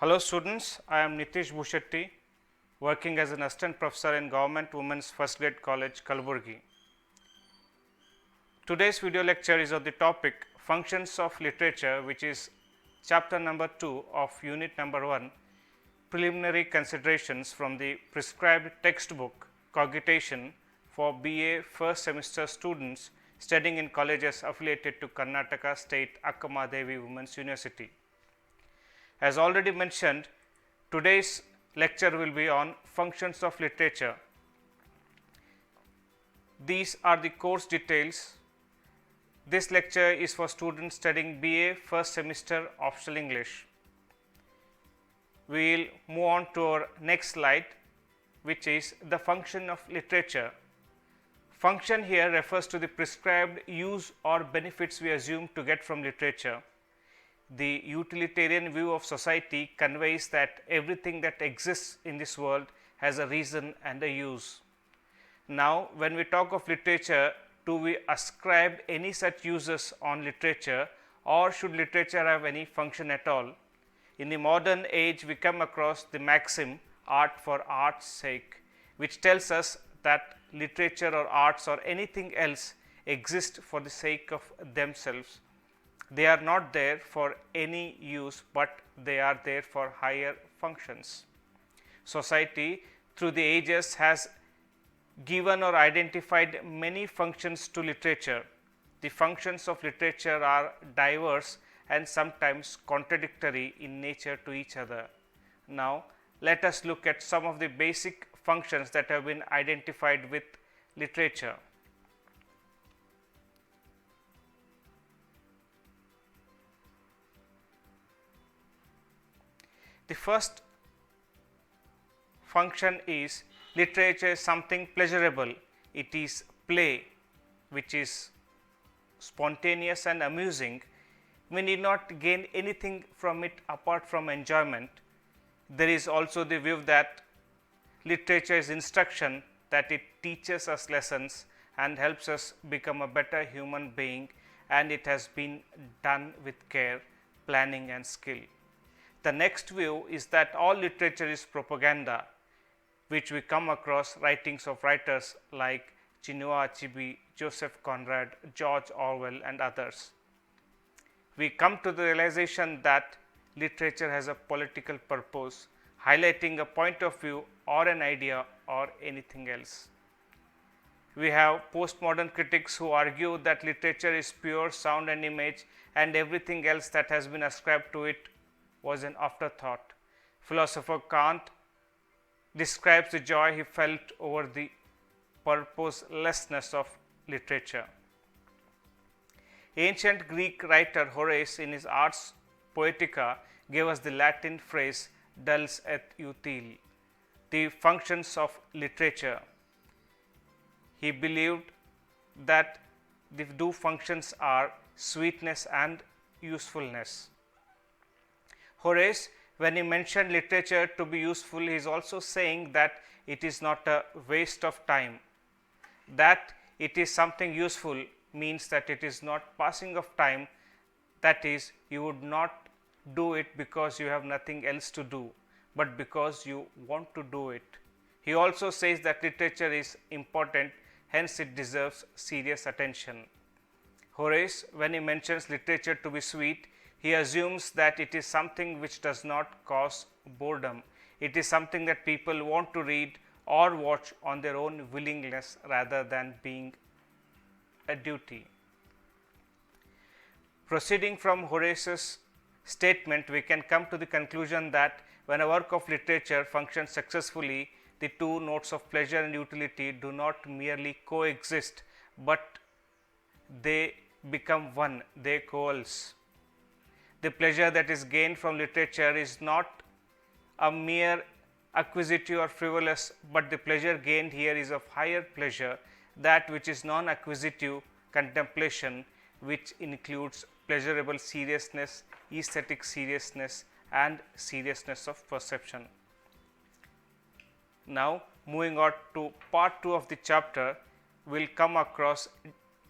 Hello students, I am Nitish Bhushetti, working as an assistant professor in Government Women's First Grade College, Kalaburgi. Today's video lecture is on the topic Functions of Literature, which is chapter number 2 of unit number 1, Preliminary Considerations from the prescribed textbook Cogitation for BA first semester students studying in colleges affiliated to Karnataka State Akkamadevi Women's University. As already mentioned, today's lecture will be on functions of literature. These are the course details. This lecture is for students studying BA first semester optional English. We will move on to our next slide, which is the function of literature. Function here refers to the prescribed use or benefits we assume to get from literature. The utilitarian view of society conveys that everything that exists in this world has a reason and a use. Now, when we talk of literature, do we ascribe any such uses on literature, or should literature have any function at all? In the modern age, we come across the maxim art for art's sake, which tells us that literature or arts or anything else exist for the sake of themselves. They are not there for any use, but they are there for higher functions. Society through the ages has given or identified many functions to literature. The functions of literature are diverse and sometimes contradictory in nature to each other. Now, let us look at some of the basic functions that have been identified with literature. The first function is literature is something pleasurable. It is play, which is spontaneous and amusing. We need not gain anything from it apart from enjoyment. There is also the view that literature is instruction, that it teaches us lessons and helps us become a better human being, and it has been done with care, planning and skill. The next view is that all literature is propaganda, which we come across writings of writers like Chinua Achebe, Joseph Conrad, George Orwell and others. We come to the realization that literature has a political purpose, highlighting a point of view or an idea or anything else. We have postmodern critics who argue that literature is pure sound and image, and everything else that has been ascribed to it was an afterthought. Philosopher Kant describes the joy he felt over the purposelessness of literature. Ancient Greek writer Horace, in his Ars Poetica, gave us the Latin phrase dulce et utile, the functions of literature. He believed that the two functions are sweetness and usefulness. Horace, when he mentioned literature to be useful, he is also saying that it is not a waste of time. That it is something useful means that it is not passing of time, that is, you would not do it because you have nothing else to do, but because you want to do it. He also says that literature is important, hence it deserves serious attention. Horace, when he mentions literature to be sweet, he assumes that it is something which does not cause boredom. It is something that people want to read or watch on their own willingness rather than being a duty. Proceeding from Horace's statement, we can come to the conclusion that when a work of literature functions successfully, the two notes of pleasure and utility do not merely coexist, but they become one, they coalesce. The pleasure that is gained from literature is not a mere acquisitive or frivolous, but the pleasure gained here is of higher pleasure, that which is non-acquisitive contemplation, which includes pleasurable seriousness, aesthetic seriousness and seriousness of perception. Now, moving on to part 2 of the chapter, we will come across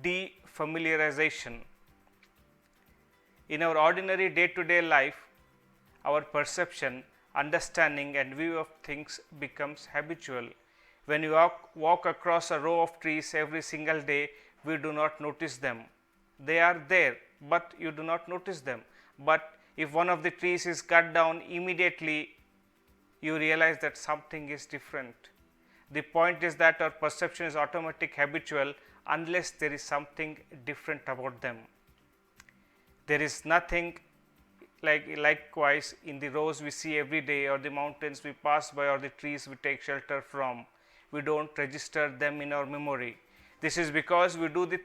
defamiliarization. In our ordinary day to day life, our perception, understanding and view of things becomes habitual. When you walk across a row of trees every single day, we do not notice them. They are there, but you do not notice them. But if one of the trees is cut down, immediately you realize that something is different. The point is that our perception is automatic, habitual, unless there is something different about them. There is nothing likewise in the rows we see every day, or the mountains we pass by, or the trees we take shelter from. We don't register them in our memory. This is because we do the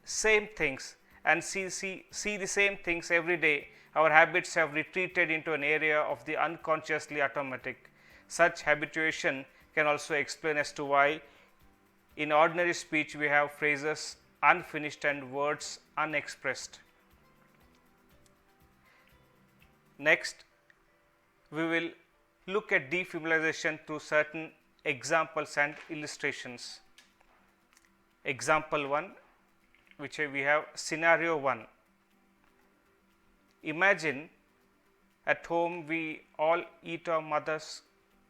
same things and see the same things every day. Our habits have retreated into an area of the unconsciously automatic. Such habituation can also explain as to why in ordinary speech we have phrases unfinished and words unexpressed. Next, we will look at defamiliarization through certain examples and illustrations. Example 1, which we have scenario 1. Imagine at home we all eat our mother's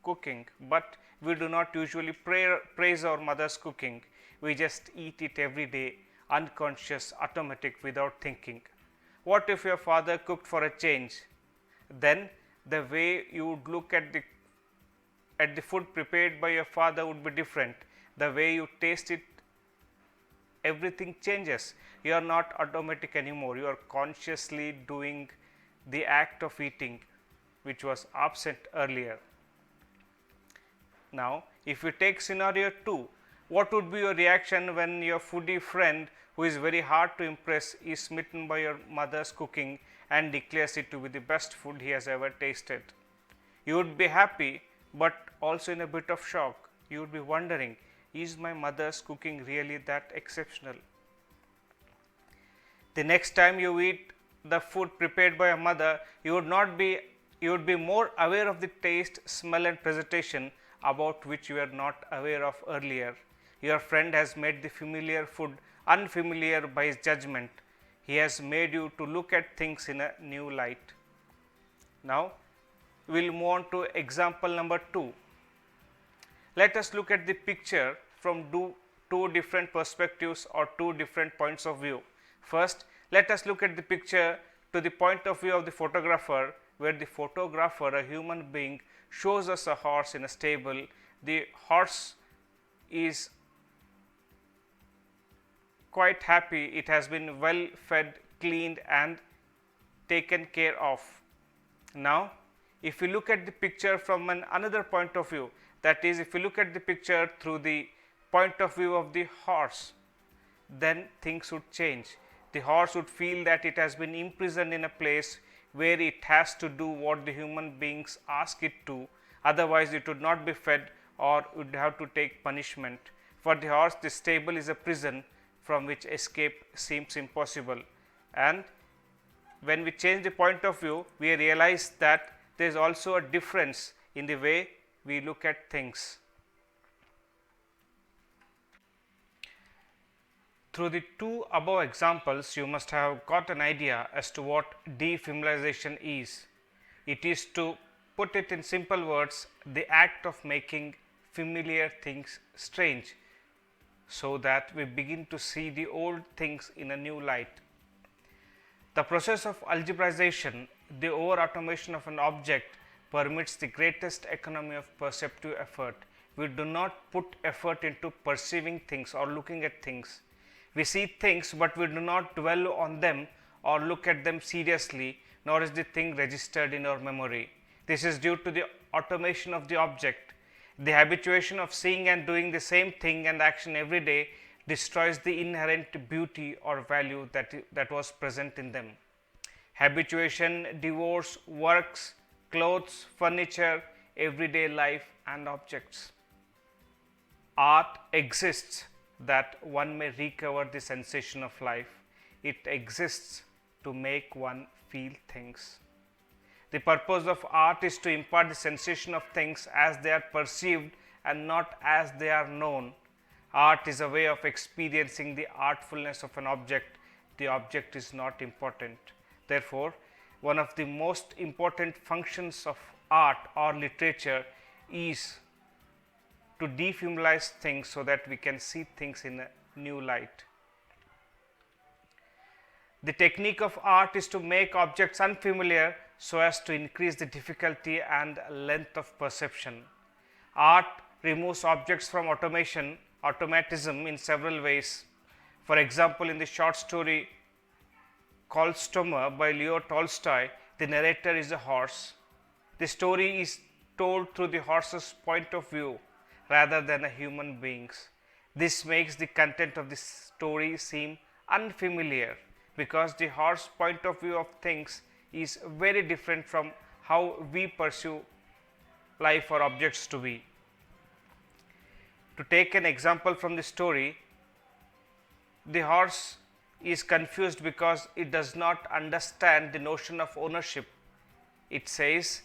cooking, but we do not usually praise our mother's cooking. We just eat it every day, unconscious, automatic, without thinking. What if your father cooked for a change? Then the way you would look at the food prepared by your father would be different. The way you taste it, everything changes. You are not automatic anymore. You are consciously doing the act of eating, which was absent earlier. Now, if you take scenario 2, what would be your reaction when your foodie friend, who is very hard to impress, is smitten by your mother's cooking and declares it to be the best food he has ever tasted? You would be happy, but also in a bit of shock. You would be wondering, is my mother's cooking really that exceptional? The next time you eat the food prepared by a mother, you would be more aware of the taste, smell and presentation about which you were not aware of earlier. Your friend has made the familiar food unfamiliar by his judgment. He has made you to look at things in a new light. Now, we will move on to example number 2. Let us look at the picture from two different perspectives or two different points of view. First, let us look at the picture to the point of view of the photographer, where the photographer, a human being, shows us a horse in a stable. The horse is quite happy. It has been well fed, cleaned and taken care of. Now, if we look at the picture from another point of view, that is, if we look at the picture through the point of view of the horse, then things would change. The horse would feel that it has been imprisoned in a place where it has to do what the human beings ask it to, otherwise it would not be fed or would have to take punishment. For the horse, the stable is a prison from which escape seems impossible. And when we change the point of view, we realize that there is also a difference in the way we look at things. Through the two above examples, you must have got an idea as to what defamiliarization is. It is, to put it in simple words, the act of making familiar things strange, so that we begin to see the old things in a new light. The process of algebraization, the over automation of an object, permits the greatest economy of perceptive effort. We do not put effort into perceiving things or looking at things. We see things, but we do not dwell on them or look at them seriously, nor is the thing registered in our memory. This is due to the automation of the object. The habituation of seeing and doing the same thing and action every day destroys the inherent beauty or value that was present in them. Habituation devours works, clothes, furniture, everyday life and objects. Art exists that one may recover the sensation of life. It exists to make one feel things. The purpose of art is to impart the sensation of things as they are perceived and not as they are known. Art is a way of experiencing the artfulness of an object. The object is not important. Therefore, one of the most important functions of art or literature is to defamiliarize things so that we can see things in a new light. The technique of art is to make objects unfamiliar so as to increase the difficulty and length of perception. Art removes objects from automatism in several ways. For example, in the short story Kostomer by Leo Tolstoy, the narrator is a horse. The story is told through the horse's point of view rather than a human being's. This makes the content of the story seem unfamiliar because the horse point of view of things is very different from how we pursue life or objects to be. To take an example from the story, the horse is confused because it does not understand the notion of ownership. It says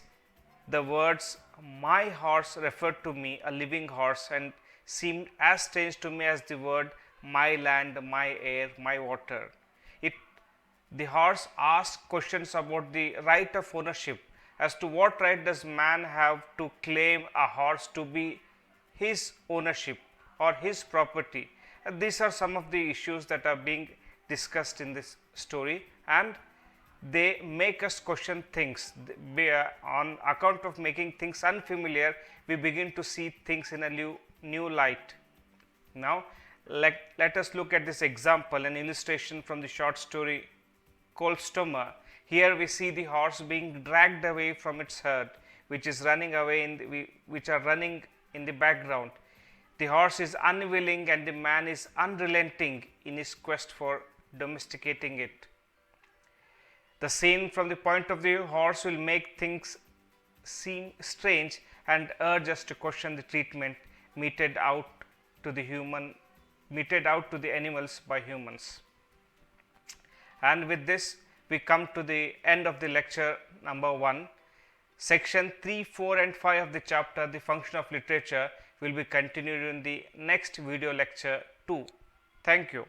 the words "my horse" referred to me, a living horse, and seemed as strange to me as the word "my land, my air, my water." The horse asks questions about the right of ownership. As to what right does man have to claim a horse to be his ownership or his property? And these are some of the issues that are being discussed in this story, and they make us question things. On account of making things unfamiliar, we begin to see things in a new light. Now, let us look at this example, an illustration from the short story Kostomer. Here we see the horse being dragged away from its herd, which is running away which are running in the background. The horse is unwilling and the man is unrelenting in his quest for domesticating it. The scene from the point of view of the horse will make things seem strange and urge us to question the treatment meted out to the animals by humans. And with this, we come to the end of the lecture number 1. Section 3, 4 and 5 of the chapter, The Function of Literature, will be continued in the next video lecture 2. Thank you.